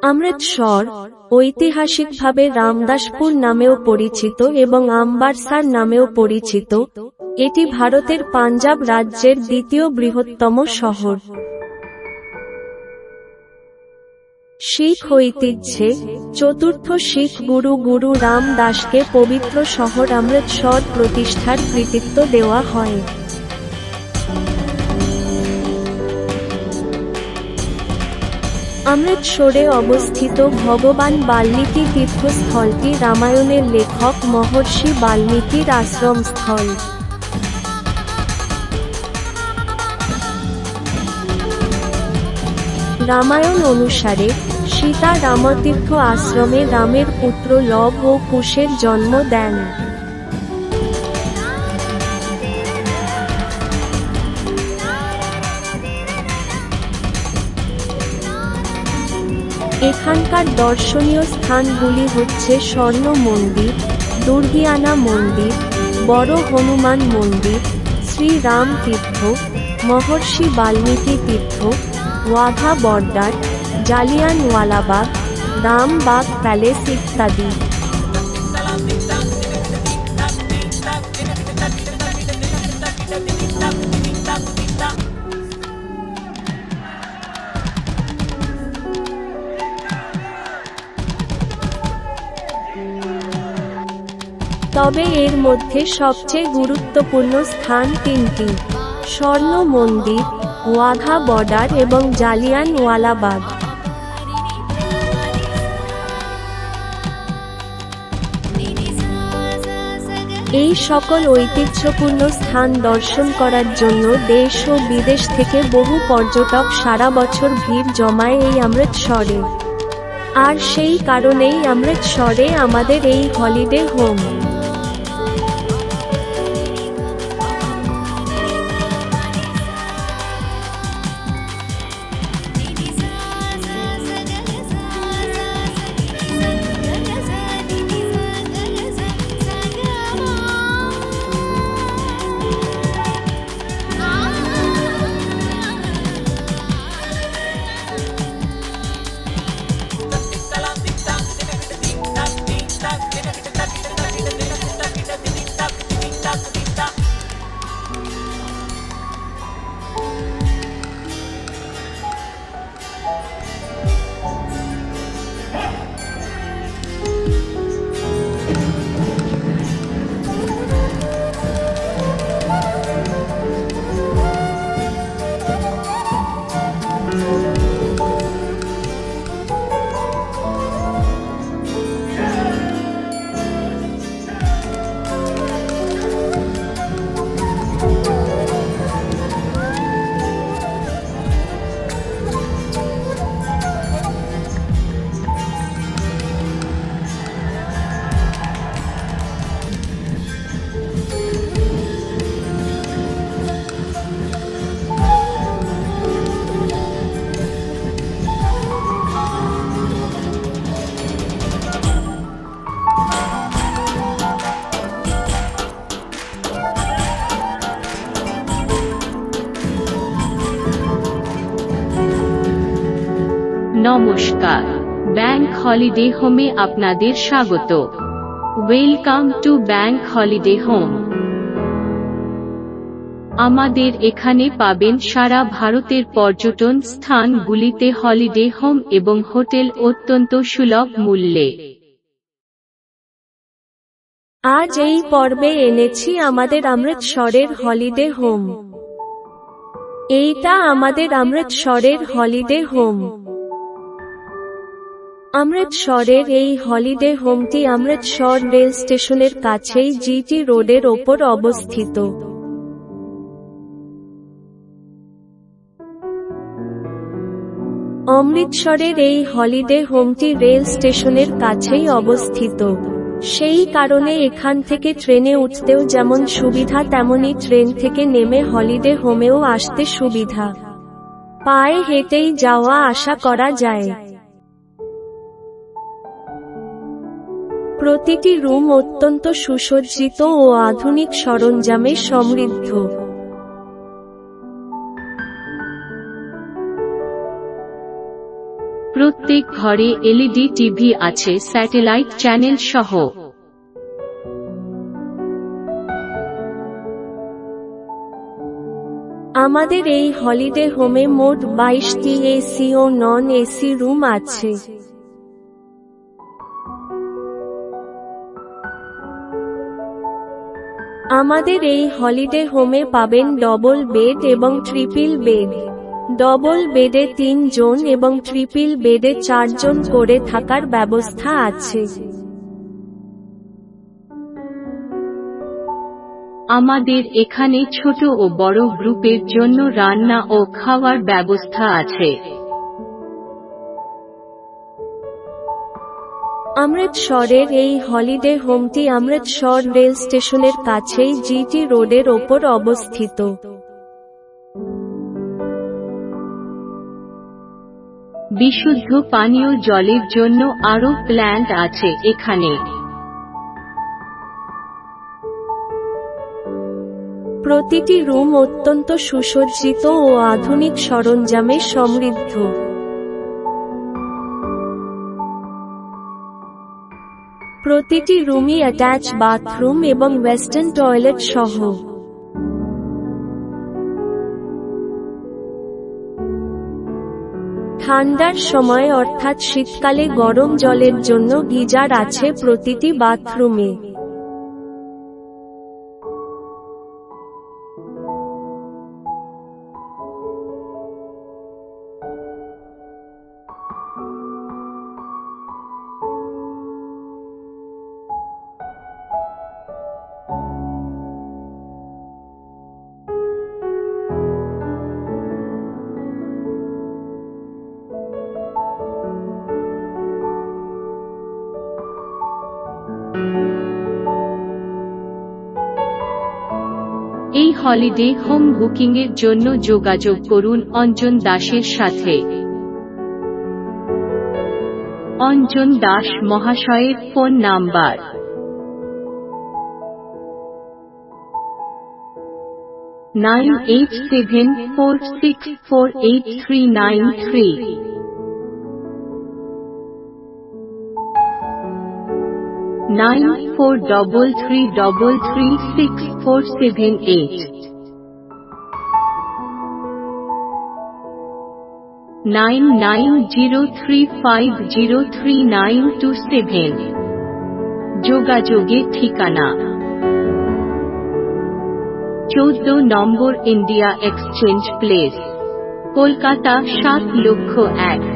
অমৃতসর ঐতিহাসিকভাবে রামদাসপুর নামেও পরিচিত এবং আমবারসার নামেও পরিচিত। এটি ভারতের পাঞ্জাব রাজ্যের দ্বিতীয় বৃহত্তম শহর। শিখ ঐতিহ্যে চতুর্থ শিখ গুরু গুরু রামদাসকে পবিত্র শহর অমৃতসর প্রতিষ্ঠার কৃতিত্ব দেওয়া হয়। অমৃতসরে অবস্থিত ভগবান বাল্মীকি তীর্থস্থলটি রামায়ণের লেখক মহর্ষি বাল্মীকির আশ্রমস্থল। রামায়ণ অনুসারে সীতা রামতীর্থ আশ্রমে রামের পুত্র লব ও কুশের জন্ম দেন। এখানকার দর্শনীয় স্থানগুলি হচ্ছে স্বর্ণ মন্দির, দুর্গিয়ানা মন্দির, বড় হনুমান মন্দির, শ্রী রাম তীর্থ, মহর্ষি বাল্মীকি তীর্থ, ওয়াঘা বর্ডার, জালিয়ানওয়ালাবাগ, রামবাগ প্যালেস ইত্যাদি। তবে এর মধ্যে সবচেয়ে গুরুত্বপূর্ণ স্থান তিনটি: স্বর্ণ মন্দির, ওয়াঘা বর্ডার এবং জালিয়ানওয়ালাবাগ। এই সকল ঐতিহ্যপূর্ণ স্থান দর্শন করার জন্য দেশ ও বিদেশ থেকে বহু পর্যটক সারা বছর ভিড় জমায় এই অমৃতসরে। আর সেই কারণেই অমৃতসরে আমাদের এই হলিডে হোম। নমস্কার, ব্যাংক হলিডে হোমে আপনাদের স্বাগত। Welcome to bank holiday home. আমাদের এখানে পাবেন সারা ভারতের পর্যটন স্থানগুলিতে হলিডে হোম এবং হোটেল অত্যন্ত সুলভ মূল্যে। আজ এই পর্বে এনেছি আমাদের অমৃতসরের হলিডে হোম। এইটা আমাদের অমৃতসরের হলিডে হোম। অমৃতসরের এই হলিডে হোমটি অমৃতসর রেল স্টেশনের কাছেই জিটি রোডের ওপর অবস্থিত। অমৃতসরের এই হলিডে হোমটি রেল স্টেশনের কাছেই অবস্থিত। সেই কারণে এখান থেকে ট্রেনে উঠতেও যেমন সুবিধা তেমনি ট্রেন থেকে নেমে হলিডে হোমেও আসতে সুবিধা। পায়ে হেঁটেই যাওয়া আসা করা যায়। প্রতিটি রুম অত্যন্ত সুসজ্জিত ও আধুনিক সরঞ্জামে সমৃদ্ধ। প্রত্যেক ঘরে এলইডি টিভি আছে স্যাটেলাইট চ্যানেল সহ। আমাদের এই হলিডে হোমে মোট 22টি এসি ও নন এসি রুম আছে। আমাদের এই হলিডে হোমে পাবেন ডবল বেড এবং ট্রিপল বেড। ডবল বেডে 3 জন এবং ট্রিপল বেডে 4 জন করে থাকার ব্যবস্থা আছে। আমাদের এখানে ছোট ও বড় গ্রুপের জন্য রান্না ও খাওয়ার ব্যবস্থা আছে। অমৃতসরের এই হলিডে হোমটি অমৃতসর রেল স্টেশনের কাছেই জিটি রোডের ওপর অবস্থিত। বিশুদ্ধ পানীয় জলের জন্য আরও প্ল্যান্ট আছে এখানে। প্রতিটি রুম অত্যন্ত সুসজ্জিত ও আধুনিক সরঞ্জামে সমৃদ্ধ। প্রতিটি রুমই অ্যাটাচ বাথরুম এবং ওয়েস্টার্ন টয়লেট সহ। ঠান্ডার সময় অর্থাৎ শীতকালে গরম জলের জন্য গিজার আছে প্রতিটি বাথরুমে। এই হলিডে হোম বুকিংয়ের জন্য যোগাযোগ করুন অঞ্জন দাসের সাথে। অঞ্জন দাস মহাশয়ের ফোন নাম্বার 9874648393, 9433336478, 9903503927। যোগাযোগের ঠিকানা 14 নম্বর ইন্ডিয়া এক্সচেঞ্জ প্লেস, কলকাতা ৭,০০,০০০।